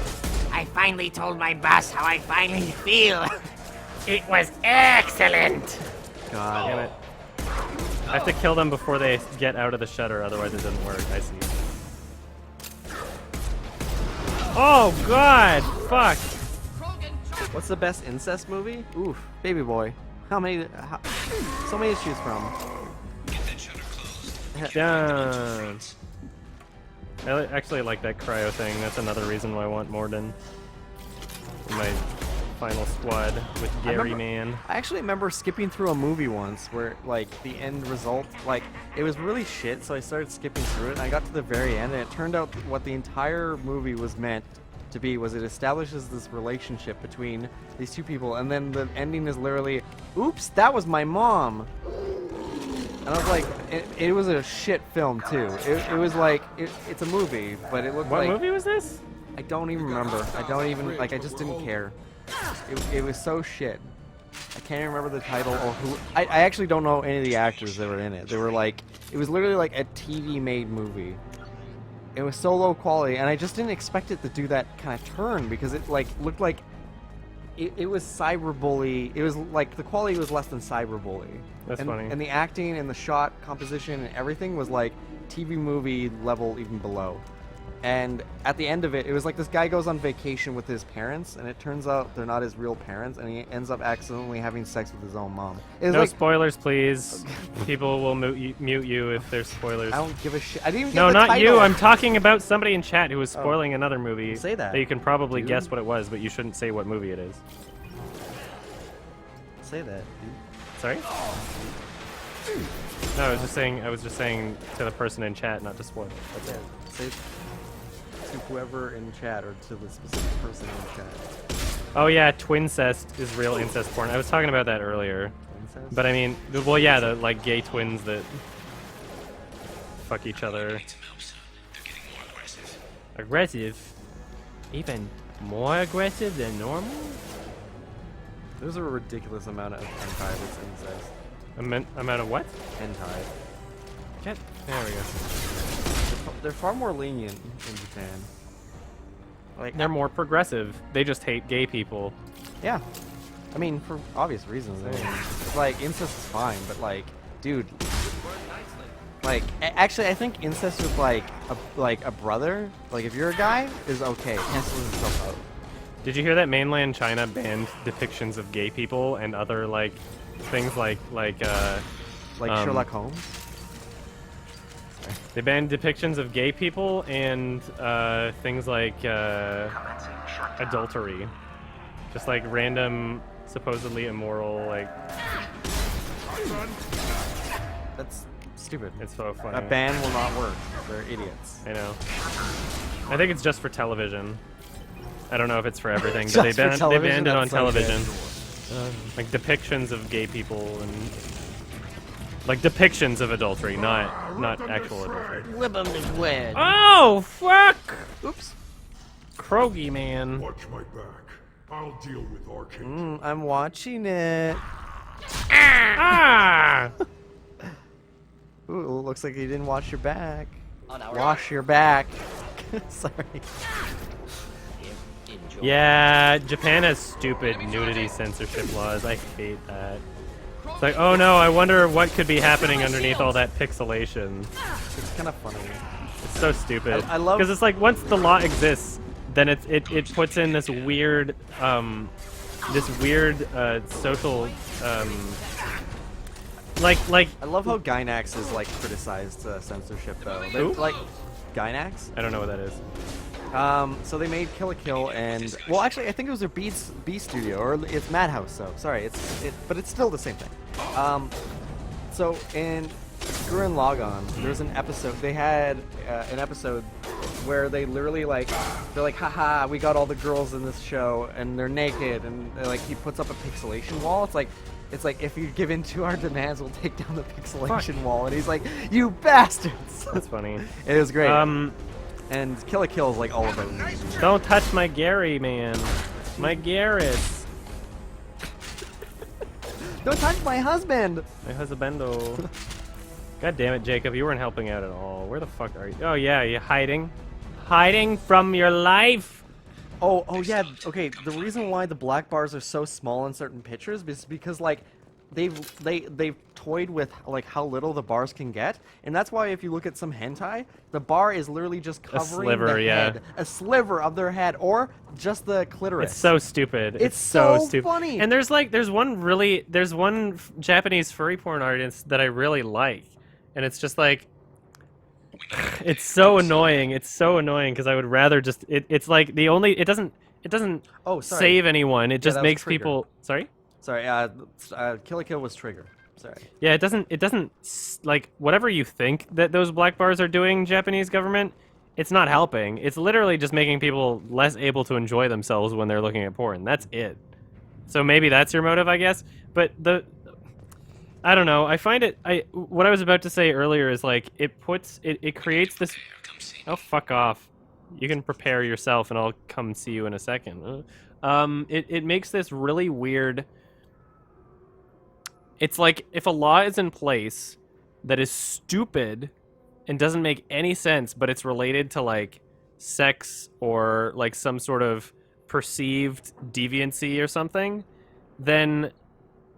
I finally told my boss how I finally feel. It was excellent. God. Damn it. I have to kill them before they get out of the shutter, otherwise it doesn't work. I see. Oh god! Fuck! What's the best incest movie? Oof, Baby Boy. How many? So many to choose from. Done. I actually like that cryo thing. That's another reason why I want Morden in my final squad with Gary Man. I actually remember skipping through a movie once where, like, the end result, like, it was really shit, so I started skipping through it, and I got to the very end, and it turned out what the entire movie was meant to be was it establishes this relationship between these two people, and then the ending is literally, oops, that was my mom. And I was like, it was a shit film, too. It was like, it's a movie, but it looked What like... movie was this? I don't even remember. I don't even, like, I just didn't care. It was so shit. I can't even remember the title or who. I actually don't know any of the actors that were in it. They were like, it was literally like a TV-made movie. It was so low quality, and I just didn't expect it to do that kind of turn because it like looked like it was cyberbully. It was like the quality was less than cyberbully. That's funny. And the acting and the shot composition and everything was like TV movie level, even below. And at the end of it, it was like this guy goes on vacation with his parents, and it turns out they're not his real parents, and he ends up accidentally having sex with his own mom. It was No like, spoilers, please. People will mute you if there's spoilers. I don't give a shit. I didn't even No, get the not title. you. I'm talking about somebody in chat who was spoiling another movie. Say that, you can probably dude. guess what it was, but you shouldn't say what movie it is. Say that, dude. Sorry? No, I was just saying to the person in chat not to spoil. That's it. Say to whoever in chat or to the specific person in chat. Oh yeah, twincest is real incest porn. I was talking about that earlier. Incest? But I mean, well yeah, the like gay twins that fuck each other. Aggressive? Even more aggressive than normal? There's a ridiculous amount of hentai that's incest. Amount of what? Hentai. There we go. They're far more lenient in Japan. Like They're more progressive. They just hate gay people. yeah. I mean, for obvious reasons. I mean, like incest is fine, but like, dude, like actually, I think incest with like a brother, like if you're a guy, is okay. Cancels itself out. Did you hear that mainland China banned depictions of gay people and other like things like Sherlock Holmes. they banned depictions of gay people and things like adultery, just like random supposedly immoral like. That's stupid. It's so funny. A ban will not work. They're idiots. I know. I think it's just for television. I don't know if it's for everything, but Just they for banned television? it on That's so television. Like depictions of gay people and like depictions of adultery, not actual adultery. Whip 'em is wed. Oh fuck! Oops. Krogi man. Watch my back. I'll deal with Archangel. I'm watching it. Ah! Ooh, looks like you didn't wash your back. Wash your back. Sorry. Yeah, Japan has stupid nudity censorship laws. I hate that. It's like, oh no, I wonder what could be happening underneath all that pixelation. It's kind of funny. It's so stupid. I love- because it's like once the law exists, then it puts in this weird social like I love how Gynax is like criticized censorship though. Who? Like Gynax. I don't know what that is. So they made Kill la Kill and well, actually, I think it was their B studio or it's Madhouse. So sorry, but it's still the same thing. So in Gurren Lagann, there's an episode. They had an episode where they literally they're like, haha, we got all the girls in this show and they're naked, and like he puts up a pixelation wall. It's like if you give in to our demands, we'll take down the pixelation wall. And he's like, you bastards. That's funny. It was great. And Kill la Kill is like all about it. Don't touch my Gary, man. My Garrus. Don't touch my husband. My husbando. God damn it, Jacob, you weren't helping out at all. Where the fuck are you? Oh yeah, you hiding? Hiding from your life? Oh yeah. Okay. The reason why the black bars are so small in certain pictures is because like they've toyed with like how little the bars can get, and that's why if you look at some hentai, the bar is literally just covering sliver, the yeah. head, a sliver of their head, or just the clitoris. It's so stupid. It's so so stupid. funny. And there's one Japanese furry porn artist that I really like, and it's just like, it's so annoying. It's so annoying because I would rather just it's like it doesn't Oh, sorry. save anyone. It just that was makes Trigger. people sorry. Sorry. Kill la Kill was Trigger. Sorry. Yeah, it doesn't like whatever you think that those black bars are doing, Japanese government, it's not helping. It's literally just making people less able to enjoy themselves when they're looking at porn. That's it. So maybe that's your motive, I guess. But I don't know. I find what I was about to say earlier is like it creates this. Oh, fuck off. You can prepare yourself and I'll come see you in a second. It makes this really weird. It's like if a law is in place that is stupid and doesn't make any sense, but it's related to like sex or like some sort of perceived deviancy or something, then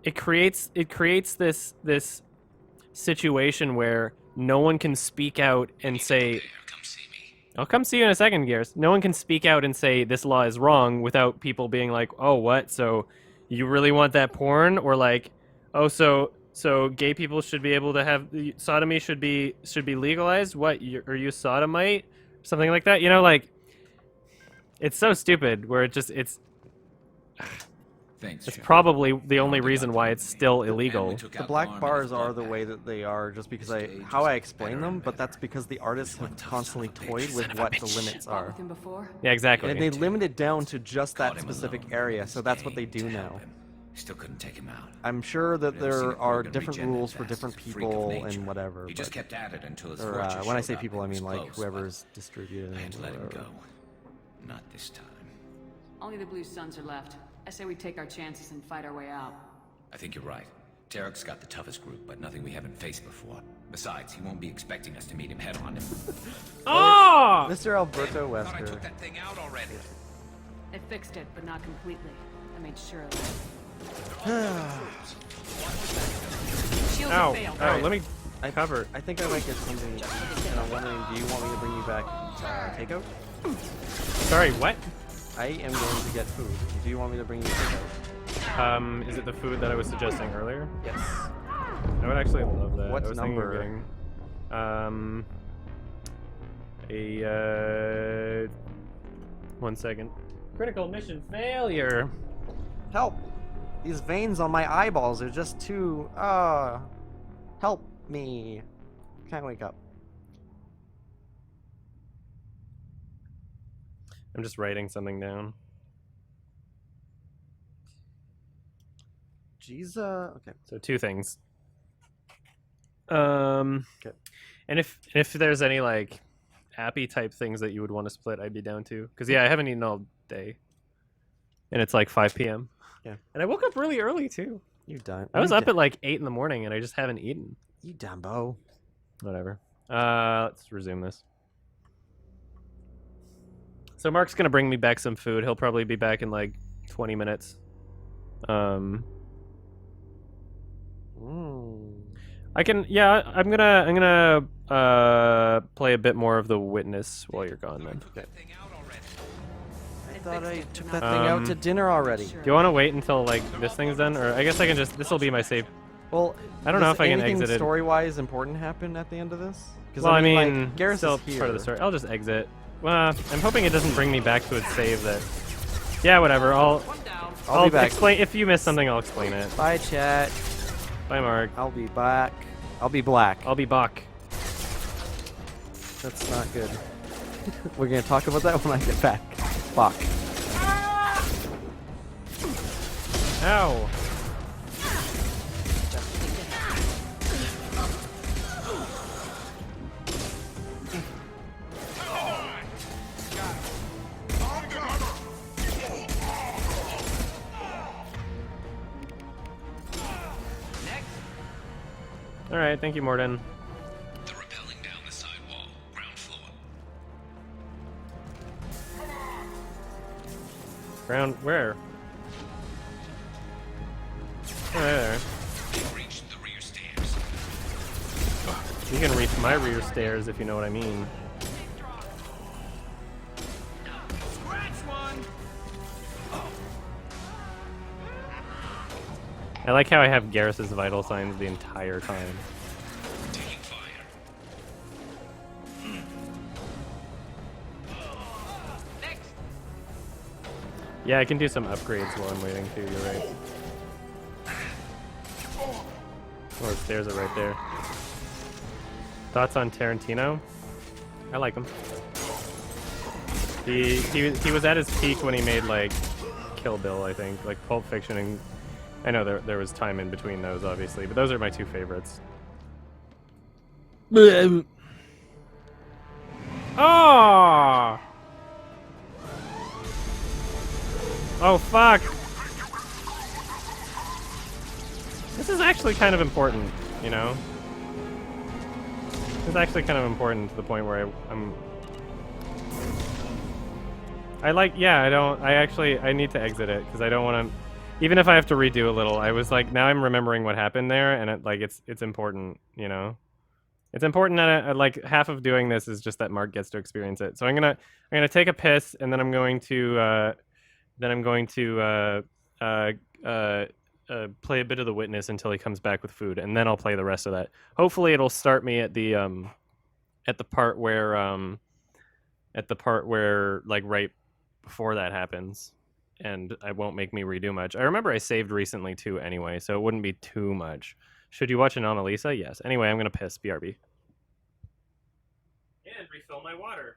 it creates this situation where no one can speak out and say, I'll come see you in a second, Garrus. No one can speak out and say this law is wrong without people being like, oh, what? So you really want that porn? Or like, oh, so gay people should be able to have sodomy should be legalized? What? Are you a sodomite? Something like that? You know, like it's so stupid where it's Thanks, it's Shepard. probably the only reason why it's still illegal. The black bars are the way that they are just because how I explain them, but that's because the artists have constantly toyed with what the limits Fought are. with him before? Yeah, exactly. And they limit it down to just Caught that him specific alone. area, so that's what they do now. Still couldn't take him out. I'm sure that I've never seen there a are organ different regenerate rules for fast. different It's a freak of people nature. and whatever. He just but- kept at it until his or fortune when I showed say up people, I and mean was like close, whoever's distributing but I it. had to let him or go. whatever. Not this time. Only the blue suns are left. I say we take our chances and fight our way out. I think you're right. Tarek's got the toughest group, but nothing we haven't faced before. Besides, he won't be expecting us to meet him head on. Oh! Mr. Alberto Thought I Wesker. took that thing out already. I fixed it, but not completely. I made sure of it. Shields have Ow! failed. Oh, let me cover. I think I might get something, and I'm wondering, do you want me to bring you back takeout? Sorry, what? I am going to get food. Do you want me to bring you takeout? Is it the food that I was suggesting earlier? Yes. I would actually love that. What I was thinking of number? getting, 1 second. Critical mission failure. Help! These veins on my eyeballs are just too, help me. Can't wake up. I'm just writing something down. Jeez, okay. So 2 things. And if there's any like appy type things that you would want to split, I'd be down to. Because yeah, I haven't eaten all day, and it's like 5 p.m. Yeah. And I woke up really early too. You done. I was up at like 8 in the morning, and I just haven't eaten. You Dumbo. Whatever. Let's resume this. So Mark's gonna bring me back some food. He'll probably be back in like 20 minutes. I can, yeah, I'm gonna play a bit more of The Witness while you're gone then. Okay. I thought I took that thing out to dinner already. Do you want to wait until like this thing's done, or I guess I can just, this will be my save. Well, I don't know if I can exit it. Story-wise important happen at the end of this? Well, I mean, like, Garrus still is here. part of the story. I'll just exit. Well, I'm hoping it doesn't bring me back to its save that. Yeah, whatever. I'll be back. explain. If you miss something, I'll explain it. Bye, chat. Bye, Mark. I'll be back. I'll be black. I'll be Buck. That's not good. We're gonna talk about that when I get back. Fuck. Ow. All right, thank you, Morden. They're rappelling down the sidewall, ground floor. Ground where? Oh, there. They've reached the rear stairs. You can reach my rear stairs if you know what I mean. I like how I have Garrus's vital signs the entire time. Taking fire. Yeah, I can do some upgrades while I'm waiting too, you're right. Oh, the stairs are right there. Thoughts on Tarantino? I like him. He was at his peak when he made like Kill Bill, I think, like Pulp Fiction, and I know there was time in between those, obviously, but those are my 2 favorites. Oh! Oh, fuck! This is actually kind of important, you know? It's actually kind of important to the point where I need to exit it, because I don't want to, even if I have to redo a little, I was like, now I'm remembering what happened there, and it's important, you know? It's important that like half of doing this is just that Mark gets to experience it. So I'm gonna take a piss, and then I'm going to play a bit of The Witness until he comes back with food, and then I'll play the rest of that. Hopefully it'll start me at the part where like right before that happens, and I won't make me redo much. I remember I saved recently too anyway, so it wouldn't be too much. Should you watch Anomalisa? Yes. Anyway, I'm gonna piss. BRB. And refill my water.